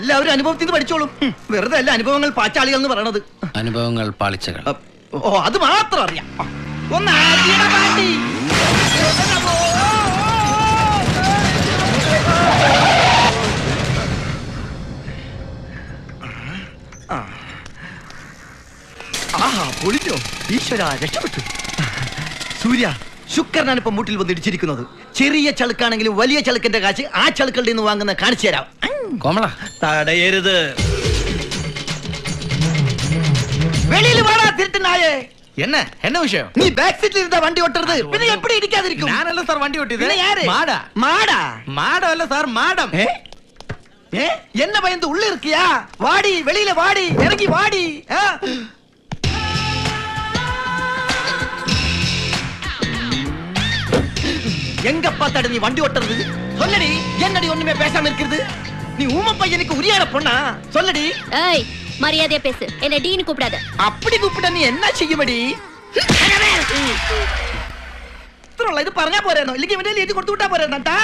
എല്ലാവരും അനുഭവത്തിൽ നിന്ന് പഠിച്ചോളും. വെറുതെ അല്ല അനുഭവങ്ങൾ പാച്ചാളികൾ എന്ന് പറയണത്. അനുഭവങ്ങൾ പാളിച്ചകൾ. ഓ അത് മാത്രം അറിയാം. ഒന്ന് ആദ്യം പാണ്ടി. ആഹാ പൊളിഞ്ഞോ, ഈശ്വര രക്ഷപ്പെട്ടു. സൂര്യ, ശുക്രനാണ് ഇപ്പൊ മുട്ടിൽ വന്ന് ഇടിച്ചിരിക്കുന്നത്. ചെറിയ ചളുക്കാണെങ്കിലും വലിയ ചളുക്കിന്റെ കാശ് ആ ചളുക്കളുടെ നിന്ന് വാങ്ങുന്ന കാണിച്ചു തരാം. കോമള തടയരുത്. വെളിയിൽ വാടാ തിരുട്ടനായേ. என்ன விஷயம்? நீ பேக் சீட்ல இருந்தா வண்டி ஓட்டுறது பின்ன எப்படி இடிக்காதிருக்கும்? நான் இல்ல சார் வண்டி ஓட்டியது. யாரு? மாடா. மாடா? மாடம் இல்ல சார், மாடம். என்ன பயந்து உள்ள இருக்கியா? வாடி, வெளியில வாடி, இறங்கி வாடி. எங்க பார்த்தாடு நீ வண்டி ஓட்டுறது? சொல்லடி, என்னடி ஒண்ணுமே பேசாம இருக்குது? நீ ஊம பையனுக்கு உரியாட பொண்ணா? சொல்லடி. ஏய், மரியாதையா பேசு. என்ன டீன்னு கூப்பிடாத. அப்படி கூப்பிட்டா நீ என்ன செய்யுமடி? ഇത് പറഞ്ഞാ പോരായിരുന്നോ? ഇല്ലെങ്കിൽ ഇവന്റെ എഴുതി കൊടുത്തു വിട്ടാ പോരാ?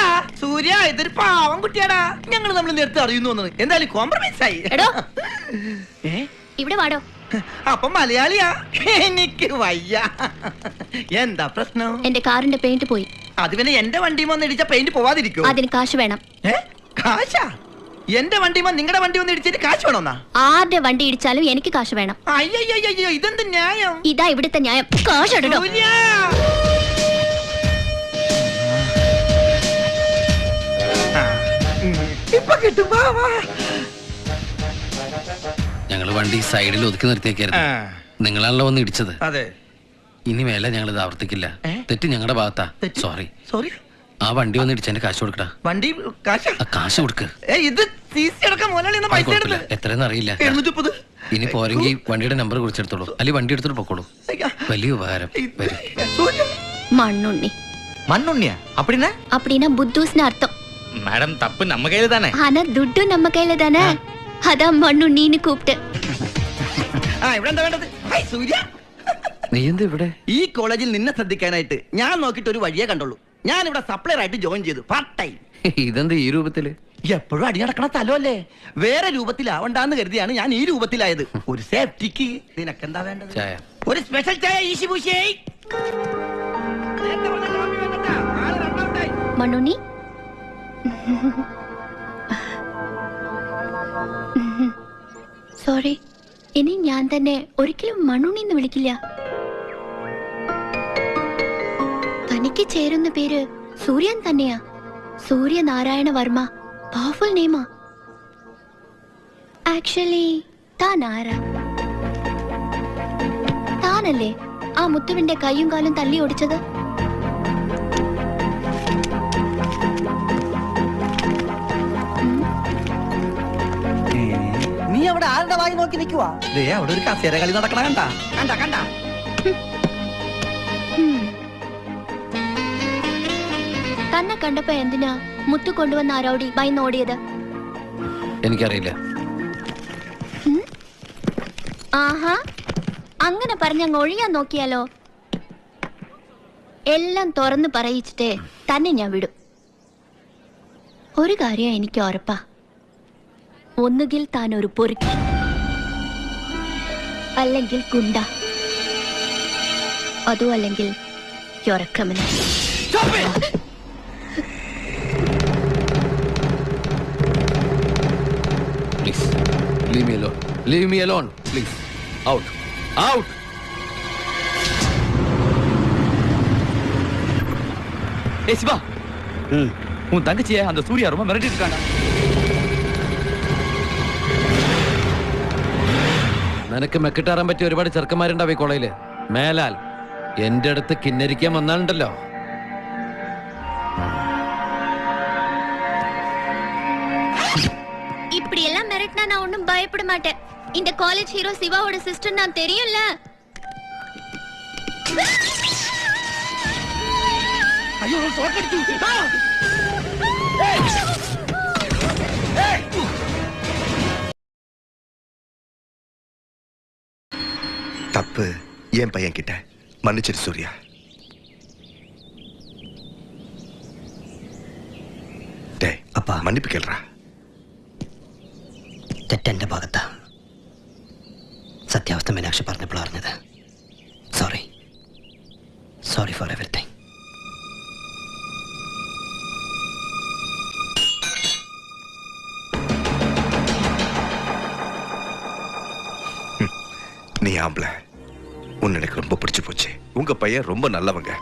സൂര്യ, ഇതൊരു പാവം കുട്ടിയാടാ. ഞങ്ങൾ നമ്മൾ നേരത്തെ അറിയുന്നു. എന്തായാലും കോംപ്രമൈസ് ആയി. ഇവിടെ വാടോ. അപ്പൊ മലയാളിയാ? എനിക്ക് വയ്യ. എന്താ പ്രശ്നം? എന്റെ കാറിന്റെ പെയിന്റ് പോയി. അത് പിന്നെ എന്റെ വണ്ടിയും വന്ന് ഇടിച്ച പെയിന്റ് പോവാതിരിക്കും. അതിന് കാശ് വേണം. കാശാ? എന്റെ വണ്ടിയുമ്പോ നിങ്ങളുടെ വണ്ടി വന്ന് ഇടിച്ചിട്ട് കാശ് വേണമെന്നാ? ആരുടെ വണ്ടി ഇടിച്ചാലും എനിക്ക് കാശ് വേണം. അയ്യോ, ഇതെന്ത് ന്യായം? ഇതാ ഇവിടുത്തെ ന്യായം. കാശ് ഇടണോ? ഇപ്പൊ കിട്ടും. ഞങ്ങള് വണ്ടി സൈഡിൽ ഒതുക്കി നിർത്തിയേക്കായിരുന്നു. നിങ്ങളാണല്ലോ വന്ന് ഇടിച്ചത്. അതെ. ഇനി മേലെ ഞങ്ങൾ ഇത് ആവർത്തിക്കില്ല. തെറ്റ് ഞങ്ങളുടെ ഭാഗത്താ. സോറി. സോറി. ആ വണ്ടി വന്ന് ഇടിച്ചെന്റെ കാശ് കൊടുക്കടാ. വണ്ടി കാശ് കൊടുക്ക്. ഇത് എത്രയെന്ന് അറിയില്ല. 730. ഇനി പോരെങ്കിൽ വണ്ടിയുടെ നമ്പർ കുറിച്ചെടുത്തോളൂ. അല്ലെങ്കിൽ വണ്ടി എടുത്തിട്ട് പൊക്കോളൂ. വലിയ ഉപകാരം. മണ്ണുണ്ണി. மண்ணுண்ணியா? அப்படின்னா? அப்படின்னா புத்தூஸ்னு அர்த்தம். மேடம், தப்பு நம்ம கையில தானே. ஆனா துட்டு நம்ம கையில தானே. அதான் மண்ணுண்ணின்னு கூப்பிட்டு. നീ എന്താ ഇവിടെ? ഈ കോളേജിൽ നിന്നെ ശ്രദ്ധിക്കാനായിട്ട് ഞാൻ നോക്കിയിട്ട് ഒരു വഴിയേ കണ്ടുള്ളൂ. ഞാൻ ഇവിടെ സപ്ലയർ ആയിട്ട് ജോയിൻ ചെയ്തു, പാർട്ട് ടൈം. ഇതെന്താ ഈ രൂപത്തില്? എപ്പോഴും അടി നടക്കണ സ്ഥലമല്ലേ, വേറെ രൂപത്തിലാവണ്ടെന്ന് കരുതിയാണ് ഞാൻ ഈ രൂപത്തിലായത്. ഒരു സേഫ്റ്റിക്ക് നിനക്കെന്താ വേണ്ടത്? ചായ. ഒരു സ്പെഷ്യൽ ചായ ഈശി പൂശി. മണ്ണുണ്ണി, സോറി. ഇനി ഞാൻ തന്നെ ഒരിക്കലും മണ്ണുണ്ണി എന്ന് വിളിക്കില്ല. തനിക്ക് ചേരുന്ന പേര് സൂര്യൻ തന്നെയാ. സൂര്യനാരായണ വർമ്മ. പവർഫുൾ നെയിമാ. ആക്ച്വലി താൻ ആരാ? താനല്ലേ ആ മുത്തുവിന്റെ കൈയും കാലും തല്ലി ഓടിച്ചത്? നീ അവിടെ ആരുടെ വായി നോക്കി നിൽക്കുവാ? അവിടെ ഒരു കസേര കളി നടക്കണ കണ്ട? തന്നെ കണ്ടപ്പോ എന്തിനാ മുത്തു കൊണ്ടുവന്ന ആരോടി ഭയന്നോടിയത്? എനിക്കറിയില്ല. ആഹാ, അങ്ങനെ പറഞ്ഞങ്ങ് ഒഴിയാൻ നോക്കിയാലോ? എല്ലാം തുറന്ന് പറയിച്ചിട്ടേ തന്നെ ഞാൻ വിടും. ഒരു കാര്യം എനിക്ക് ഉറപ്പാ. ഒന്നുകിൽ താൻ ഒരു പൊറുക്കി, അല്ലെങ്കിൽ ഗുണ്ട, അതും അല്ലെങ്കിൽ യൊറക്കമന. Please, leave me alone. Leave me alone, please. Out. Out. ஏய் சிவா, உன் தங்கச்சியை அந்த சூர்யா ரொம்ப மிரட்டிட்டு இருக்காங்க. നിനക്ക് മെക്കിട്ടാറാൻ പറ്റിയ ഒരുപാട് ചെറുക്കന്മാരുണ്ടാവും ഈ കോളേജില്. മേലാൽ എന്റെ അടുത്ത് കിന്നരിക്കാൻ വന്നാലുണ്ടല്ലോ. இப்படி எல்லாம் மிரட்டினா நான் ஒன்னும் பயப்பட மாட்டேன். இந்த காலேஜ் ஹீரோ சிவாவோட சிஸ்டர் நான் தெரியும்ல. ஐயோ, தோக்கடிச்சு. தப்பு என் பையன் கிட்ட மன்னிச்சிரு சூர்யா. டேய் அப்பா, மன்னிப்பு கேள்றா. തെറ്റെന്റെ ഭാഗത്താ. സത്യാവസ്ഥ മീനാക്ഷി പറഞ്ഞപ്പോൾ അറിഞ്ഞത്. Sorry four everything. நீ ஆம்பளை, உன்னை எனக்கு ரொம்ப பிடிச்சு போச்சு. உங்க பையன் ரொம்ப நல்லவங்க.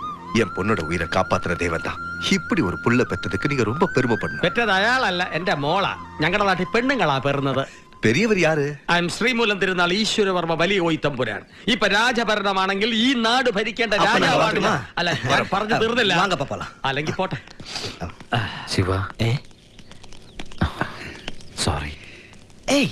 என் பொண்ணோட உயிரை காப்பாத்துற தேவன் தான். இப்படி ஒரு புள்ள பெற்றதுக்கு நீங்க ரொம்ப பெருமைப்படணும். പെറ്റത് അയാളല്ല, എന്റെ മോളാ. ഞങ്ങളുടെ നാട്ടിൽ പെണ്ണുങ്ങളാ പെറുന്നത്. பெரியவர் யாரு? ഐ എം ശ്രീമൂലം തിരുനാൾ ഈശ്വരവർമ്മ വലിയ കോയിത്തമ്പുരാൻ. ഇപ്പൊ രാജഭരണമാണെങ്കിൽ ഈ നാട് ഭരിക്കേണ്ട അപ്പൊ ഞാൻ രാജാവാണ്. പറഞ്ഞില്ല. അല്ല, ഞാൻ പറഞ്ഞു തീർന്നില്ല. വാങ്ങപ്പ പോലാം. അല്ലെങ്കിൽ പോട്ടെ. ശിവ ഏ സോറി. ഏയ്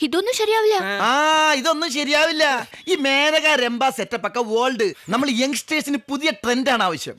ഇതൊന്നും ശരിയാവില്ല. ആ ഇതൊന്നും ശരിയാവില്ല. ഈ മേനക രംഭ സെറ്റപ്പ് ഒക്കെ വേൾഡ്. നമ്മൾ യങ്സ്റ്റേഴ്സിന് പുതിയ ട്രെൻഡാണ് ആവശ്യം.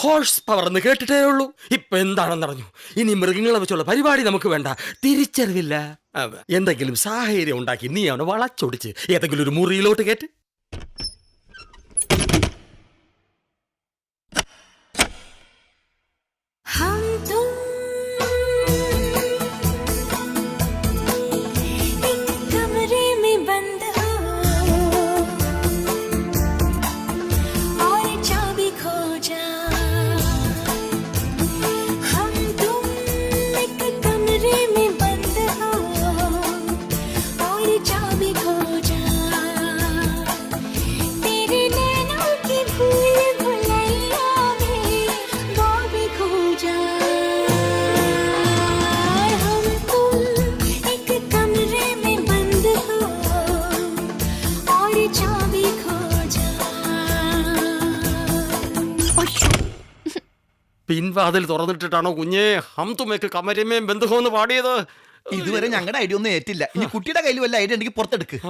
ഹോഴ്സ് പവർ എന്ന് കേട്ടിട്ടേ ഉള്ളൂ. ഇപ്പൊ എന്താണെന്ന് അറിഞ്ഞു. ഇനി മൃഗങ്ങളെ വെച്ചുള്ള പരിപാടി നമുക്ക് വേണ്ട. തിരിച്ചറിവില്ല. എന്തെങ്കിലും സാഹചര്യം ഉണ്ടാക്കി നീ അവനെ വളച്ചൊടിച്ച് ഏതെങ്കിലും ഒരു മുറിയിലോട്ട് കേട്ട്. പിൻവാതിൽ തുറന്നിട്ടിട്ടാണോ കുഞ്ഞേ ഹം തുമേക്ക് കമരമേം ബന്ധുവെന്ന് പാടിയത്? ഇതുവരെ ഞങ്ങളുടെ ഐഡിയ ഒന്നും ഏറ്റില്ല. ഇനി കുട്ടിയുടെ കയ്യിൽ വല്ല ഐഡിയ ഉണ്ടെങ്കിൽ പുറത്തെടുക്ക്.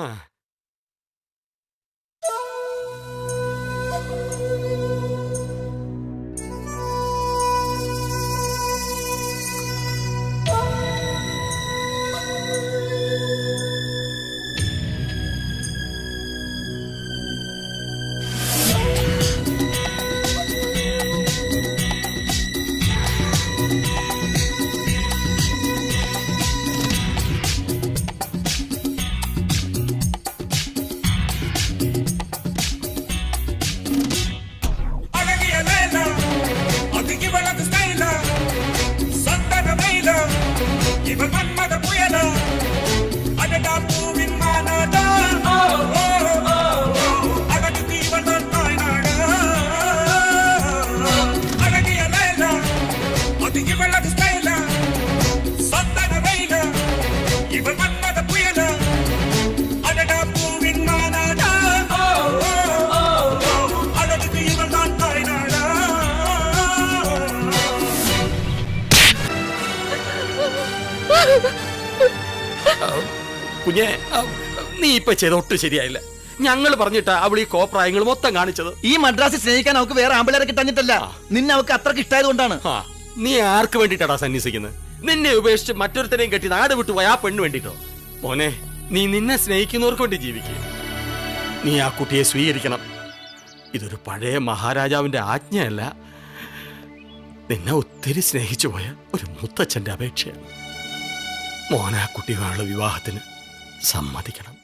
കുഞ്ഞെ നീ ഇപ്പൊ ചെയ്ത ഒട്ടും ശരിയായില്ല. ഞങ്ങൾ പറഞ്ഞിട്ടാ അവൾ ഈ കോപ്രായങ്ങൾ മൊത്തം കാണിച്ചത്. ഈ മദ്രാസിൽ സ്നേഹിക്കാൻ അവൾക്ക് വേറെ ആമ്പിളരെ കിട്ടാഞ്ഞിട്ടല്ല, നിന്നെ അവൾക്ക് അത്രക്ക് ഇഷ്ടമായത് കൊണ്ടാണ്. നീ ആർക്ക് വേണ്ടിട്ടാടാ സന്യസിക്കുന്നത്? നിന്നെ ഉപേക്ഷിച്ച് മറ്റൊരുത്തരെയും കെട്ടി നാട് വിട്ടു പോയി ആ പെണ്ണ് വേണ്ടിട്ടോ? മോനെ, നീ നിന്നെ സ്നേഹിക്കുന്നവർക്ക് വേണ്ടി ജീവിക്കുക. നീ ആ കുട്ടിയെ സ്വീകരിക്കണം. ഇതൊരു പഴയ മഹാരാജാവിന്റെ ആജ്ഞയല്ല, നിന്നെ ഒത്തിരി സ്നേഹിച്ചു പോയ ഒരു മുത്തച്ഛന്റെ അപേക്ഷയാണ്. മോനെ ആ കുട്ടികളുടെ വിവാഹത്തിന് സമ്മതിക്കണം.